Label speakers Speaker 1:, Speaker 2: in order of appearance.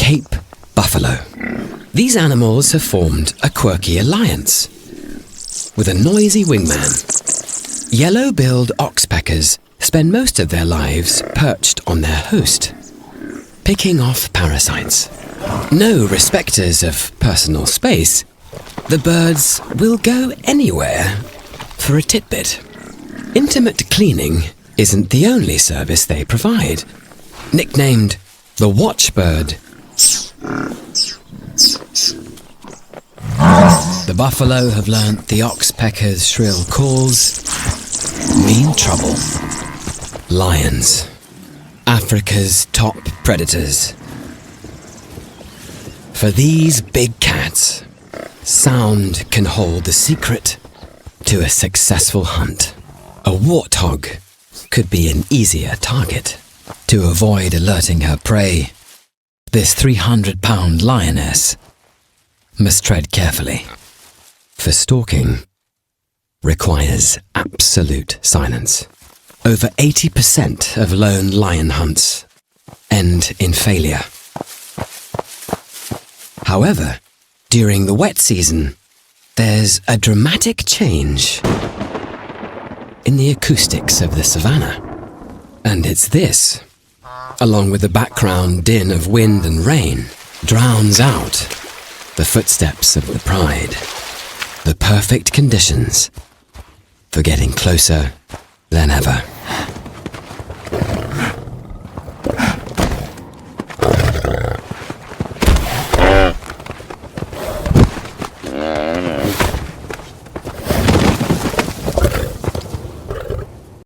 Speaker 1: Cape buffalo. These animals have formed a quirky alliance with a noisy wingman. Yellow-billed oxpeckers spend most of their lives perched on their host, picking off parasites. No respecters of personal space, the birds will go anywhere for a titbit. Intimate cleaning isn't the only service they provide. Nicknamed the watchbird, the buffalo have learnt the oxpecker's shrill calls mean trouble. Lions, Africa's top predators. For these big cats, sound can hold the secret to a successful hunt. A warthog could be an easier target. To avoid alerting her prey, this 300-pound lioness must tread carefully, for stalking requires absolute silence. Over 80% of lone lion hunts end in failure. However, during the wet season, there's a dramatic change in the acoustics of the savannah. And it's this, along with the background din of wind and rain, drowns out the footsteps of the pride. The perfect conditions for getting closer than ever.